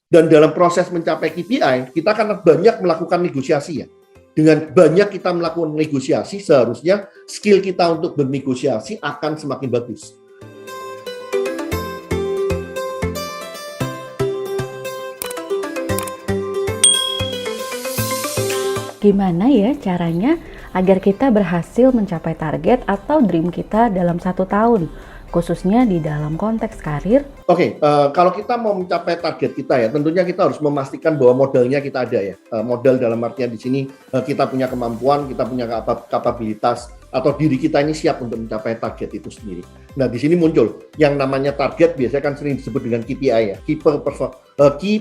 Dan dalam proses mencapai KPI, kita akan banyak melakukan negosiasi ya. Dengan banyak kita melakukan negosiasi, seharusnya skill kita untuk bernegosiasi akan semakin bagus. Gimana ya caranya agar kita berhasil mencapai target atau dream kita dalam 1 tahun, khususnya di dalam konteks karir? Oke, kalau kita mau mencapai target kita ya, tentunya kita harus memastikan bahwa modalnya kita ada ya. Modal dalam artian di sini kita punya kemampuan, kita punya kapabilitas, atau diri kita ini siap untuk mencapai target itu sendiri. Nah, di sini muncul yang namanya target, biasanya kan sering disebut dengan KPI ya, Key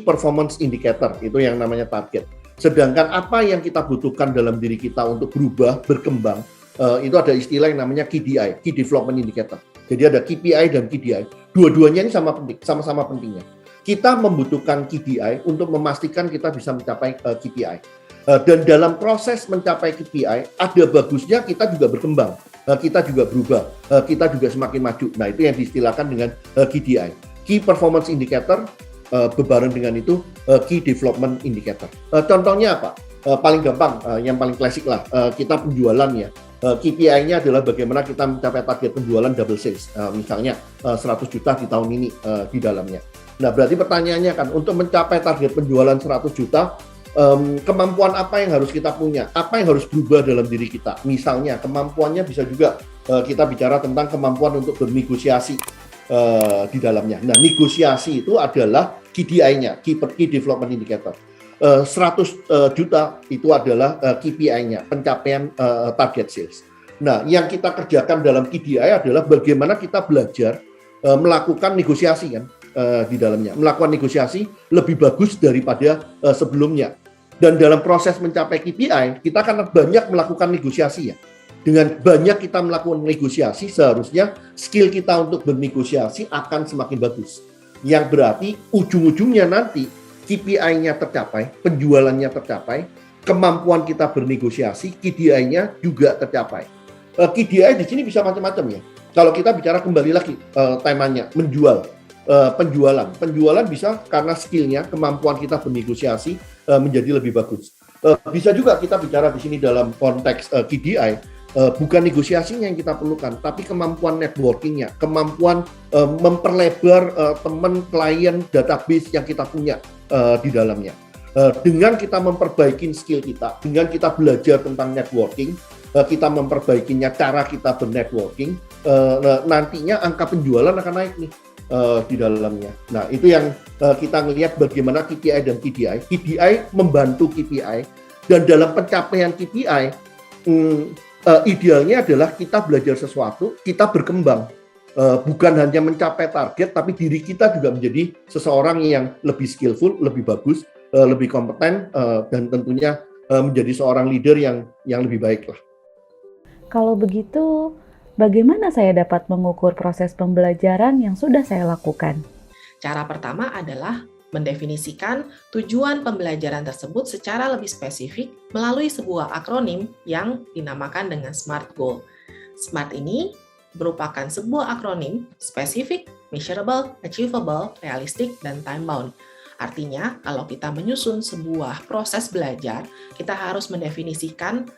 Performance Indicator, itu yang namanya target. Sedangkan apa yang kita butuhkan dalam diri kita untuk berubah, berkembang, itu ada istilah yang namanya KDI, Key Development Indicator. Jadi ada KPI dan KDI. Dua-duanya ini sama-sama pentingnya. Kita membutuhkan KDI untuk memastikan kita bisa mencapai KPI. Dan dalam proses mencapai KPI, ada bagusnya kita juga berkembang, kita juga berubah, kita juga semakin maju. Nah, itu yang diistilahkan dengan KDI, Key Performance Indicator, bebareng dengan itu Key Development Indicator. Contohnya apa? Paling gampang, yang paling klasik lah, kita penjualan ya. KPI-nya adalah bagaimana kita mencapai target penjualan double sales, misalnya 100 juta di tahun ini di dalamnya. Nah, berarti pertanyaannya kan, untuk mencapai target penjualan 100 juta, kemampuan apa yang harus kita punya? Apa yang harus berubah dalam diri kita? Misalnya, kemampuannya bisa juga kita bicara tentang kemampuan untuk bernegosiasi di dalamnya. Nah, negosiasi itu adalah KDI-nya, Key Development Indicator. 100 juta itu adalah KPI-nya, pencapaian target sales. Nah, yang kita kerjakan dalam KDI adalah bagaimana kita belajar melakukan negosiasi kan di dalamnya, melakukan negosiasi lebih bagus daripada sebelumnya. Dan dalam proses mencapai KPI, kita akan banyak melakukan negosiasi ya. Dengan banyak kita melakukan negosiasi, seharusnya skill kita untuk bernegosiasi akan semakin bagus. Yang berarti ujung-ujungnya nanti KPI-nya tercapai, penjualannya tercapai, kemampuan kita bernegosiasi, KDI-nya juga tercapai. KDI di sini bisa macam-macam ya. Kalau kita bicara kembali lagi temanya, penjualan bisa karena skillnya, kemampuan kita bernegosiasi menjadi lebih bagus. Bisa juga kita bicara di sini dalam konteks KDI, bukan negosiasinya yang kita perlukan, tapi kemampuan networking-nya, kemampuan memperlebar teman, klien, database yang kita punya di dalamnya. Dengan kita memperbaiki skill kita, dengan kita belajar tentang networking, kita memperbaikinya cara kita bernetworking, nantinya angka penjualan akan naik nih di dalamnya. Nah, itu yang kita ngelihat bagaimana KPI dan KDI. KDI membantu KPI, dan dalam pencapaian KPI, idealnya adalah kita belajar sesuatu, kita berkembang. Bukan hanya mencapai target, tapi diri kita juga menjadi seseorang yang lebih skillful, lebih bagus, lebih kompeten, dan tentunya menjadi seorang leader yang lebih baik lah. Kalau begitu, bagaimana saya dapat mengukur proses pembelajaran yang sudah saya lakukan? Cara pertama adalah mendefinisikan tujuan pembelajaran tersebut secara lebih spesifik melalui sebuah akronim yang dinamakan dengan SMART Goal. SMART ini merupakan sebuah akronim spesifik, measurable, achievable, realistic, dan time-bound. Artinya, kalau kita menyusun sebuah proses belajar, kita harus mendefinisikan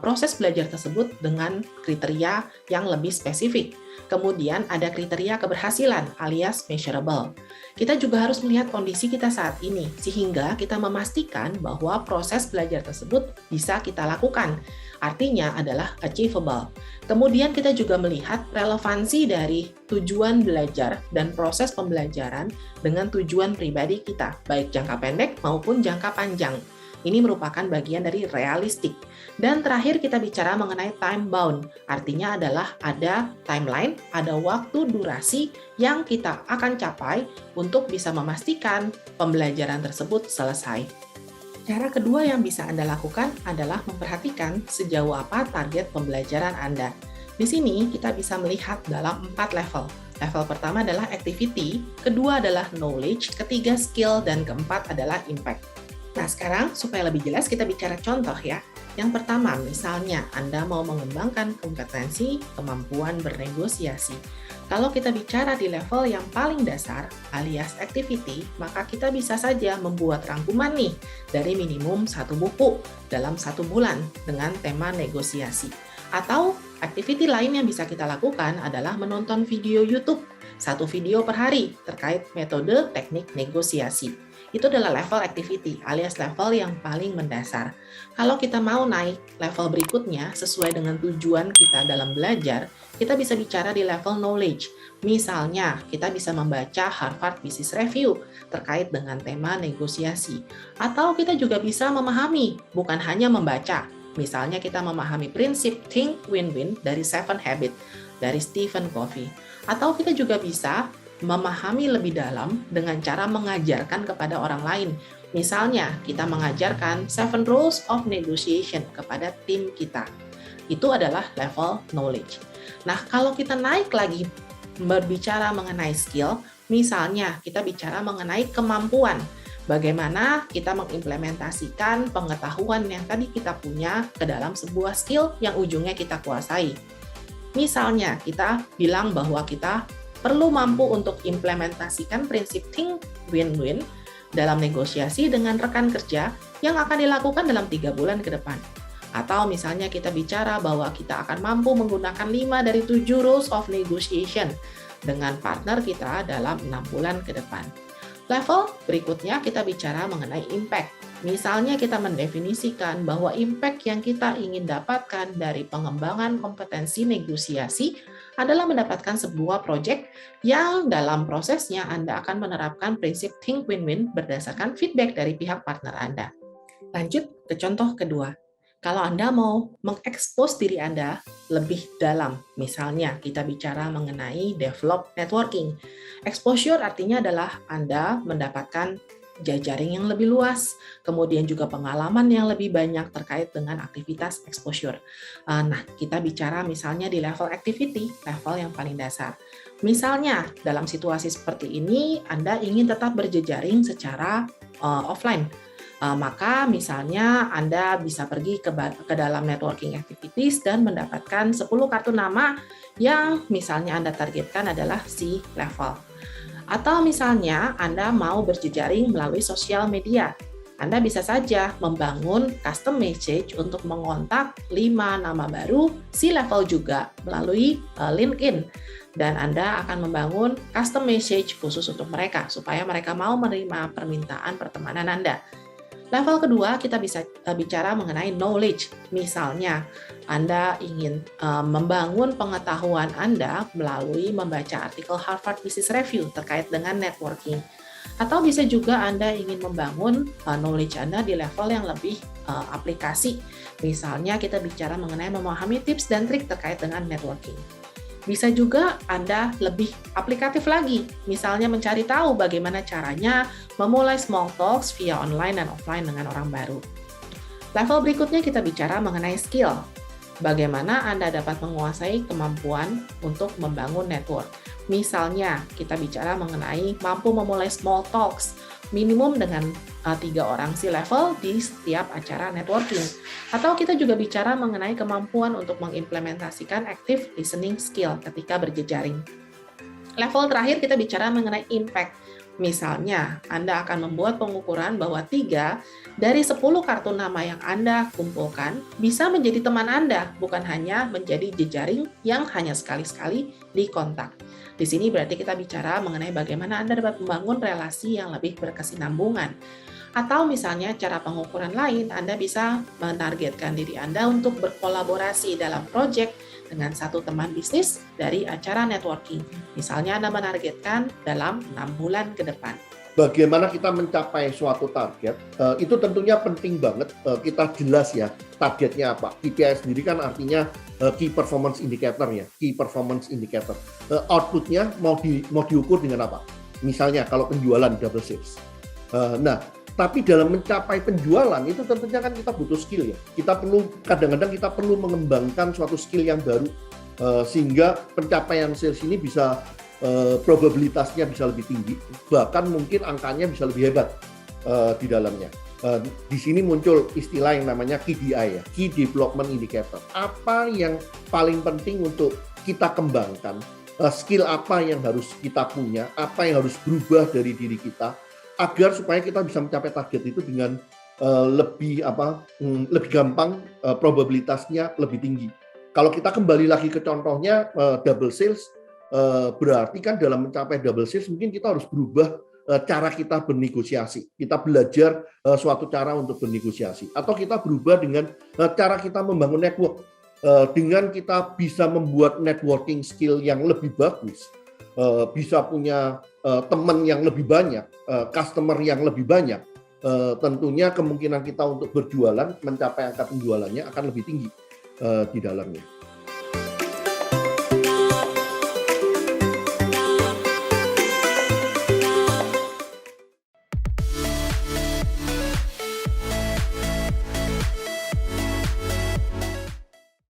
proses belajar tersebut dengan kriteria yang lebih spesifik. Kemudian ada kriteria keberhasilan alias measurable. Kita juga harus melihat kondisi kita saat ini, sehingga kita memastikan bahwa proses belajar tersebut bisa kita lakukan. Artinya adalah achievable. Kemudian kita juga melihat relevansi dari tujuan belajar dan proses pembelajaran dengan tujuan pribadi kita, baik jangka pendek maupun jangka panjang. Ini merupakan bagian dari realistik. Dan terakhir kita bicara mengenai time bound. Artinya adalah ada timeline, ada waktu durasi yang kita akan capai untuk bisa memastikan pembelajaran tersebut selesai. Cara kedua yang bisa Anda lakukan adalah memperhatikan sejauh apa target pembelajaran Anda. Di sini kita bisa melihat dalam 4 level. Level pertama adalah activity, kedua adalah knowledge, ketiga skill, dan keempat adalah impact. Nah, sekarang supaya lebih jelas kita bicara contoh ya. Yang pertama, misalnya Anda mau mengembangkan kompetensi kemampuan bernegosiasi. Kalau kita bicara di level yang paling dasar alias activity, maka kita bisa saja membuat rangkuman nih dari minimum 1 buku dalam 1 bulan dengan tema negosiasi. Atau activity lain yang bisa kita lakukan adalah menonton video YouTube 1 video per hari terkait metode teknik negosiasi. Itu adalah level activity alias level yang paling mendasar. Kalau kita mau naik level berikutnya sesuai dengan tujuan kita dalam belajar, kita bisa bicara di level knowledge. Misalnya, kita bisa membaca Harvard Business Review terkait dengan tema negosiasi. Atau kita juga bisa memahami, bukan hanya membaca. Misalnya kita memahami prinsip Think Win-Win dari 7 Habits dari Stephen Covey. Atau kita juga bisa memahami lebih dalam dengan cara mengajarkan kepada orang lain. Misalnya, kita mengajarkan 7 Rules of Negotiation kepada tim kita. Itu adalah level knowledge. Nah, kalau kita naik lagi berbicara mengenai skill, misalnya kita bicara mengenai kemampuan. Bagaimana kita mengimplementasikan pengetahuan yang tadi kita punya ke dalam sebuah skill yang ujungnya kita kuasai. Misalnya, kita bilang bahwa kita perlu mampu untuk implementasikan prinsip Think Win-Win dalam negosiasi dengan rekan kerja yang akan dilakukan dalam 3 bulan ke depan. Atau misalnya kita bicara bahwa kita akan mampu menggunakan 5 dari 7 rules of negotiation dengan partner kita dalam 6 bulan ke depan. Level berikutnya kita bicara mengenai impact. Misalnya kita mendefinisikan bahwa impact yang kita ingin dapatkan dari pengembangan kompetensi negosiasi adalah mendapatkan sebuah proyek yang dalam prosesnya Anda akan menerapkan prinsip Think Win-Win berdasarkan feedback dari pihak partner Anda. Lanjut ke contoh kedua. Kalau Anda mau mengekspos diri Anda lebih dalam, misalnya kita bicara mengenai develop networking. Exposure artinya adalah Anda mendapatkan jejaring yang lebih luas, kemudian juga pengalaman yang lebih banyak terkait dengan aktivitas exposure. Nah, kita bicara misalnya di level activity, level yang paling dasar. Misalnya, dalam situasi seperti ini, Anda ingin tetap berjejaring secara offline. Maka misalnya Anda bisa pergi ke dalam networking activities dan mendapatkan 10 kartu nama yang misalnya Anda targetkan adalah C-level. Atau misalnya Anda mau berjejaring melalui sosial media. Anda bisa saja membangun custom message untuk mengontak 5 nama baru C-level juga melalui LinkedIn. Dan Anda akan membangun custom message khusus untuk mereka supaya mereka mau menerima permintaan pertemanan Anda. Level kedua, kita bisa bicara mengenai knowledge. Misalnya, Anda ingin membangun pengetahuan Anda melalui membaca artikel Harvard Business Review terkait dengan networking. Atau bisa juga Anda ingin membangun knowledge Anda di level yang lebih aplikasi. Misalnya, kita bicara mengenai memahami tips dan trik terkait dengan networking. Bisa juga Anda lebih aplikatif lagi, misalnya mencari tahu bagaimana caranya memulai small talks via online dan offline dengan orang baru. Level berikutnya kita bicara mengenai skill. Bagaimana Anda dapat menguasai kemampuan untuk membangun network. Misalnya, kita bicara mengenai mampu memulai small talks, minimum dengan 3 orang C-level di setiap acara networking. Atau kita juga bicara mengenai kemampuan untuk mengimplementasikan active listening skill ketika berjejaring. Level terakhir kita bicara mengenai impact. Misalnya, Anda akan membuat pengukuran bahwa 3 dari 10 kartu nama yang Anda kumpulkan bisa menjadi teman Anda, bukan hanya menjadi jejaring yang hanya sekali-sekali dikontak. Di sini berarti kita bicara mengenai bagaimana Anda dapat membangun relasi yang lebih berkesinambungan. Atau misalnya cara pengukuran lain, Anda bisa menargetkan diri Anda untuk berkolaborasi dalam proyek dengan satu teman bisnis dari acara networking. Misalnya Anda menargetkan dalam 6 bulan ke depan. Bagaimana kita mencapai suatu target, itu tentunya penting banget kita jelas ya targetnya apa. KPI sendiri kan artinya Key Performance Indicator ya, Key Performance Indicator. Outputnya mau diukur dengan apa? Misalnya kalau penjualan double sales. Nah, tapi dalam mencapai penjualan itu tentunya kan kita butuh skill ya. Kadang-kadang kita perlu mengembangkan suatu skill yang baru sehingga pencapaian sales ini bisa probabilitasnya bisa lebih tinggi, bahkan mungkin angkanya bisa lebih hebat di dalamnya. Di sini muncul istilah yang namanya KDI ya, Key Development Indicator. Apa yang paling penting untuk kita kembangkan, skill apa yang harus kita punya, apa yang harus berubah dari diri kita, agar supaya kita bisa mencapai target itu dengan lebih gampang, probabilitasnya lebih tinggi. Kalau kita kembali lagi ke contohnya double sales, berarti kan dalam mencapai double sales mungkin kita harus berubah cara kita bernegosiasi. Kita belajar suatu cara untuk bernegosiasi, atau kita berubah dengan cara kita membangun network. Dengan kita bisa membuat networking skill yang lebih bagus, bisa punya teman yang lebih banyak, customer yang lebih banyak, tentunya kemungkinan kita untuk berjualan, mencapai angka penjualannya akan lebih tinggi di dalamnya.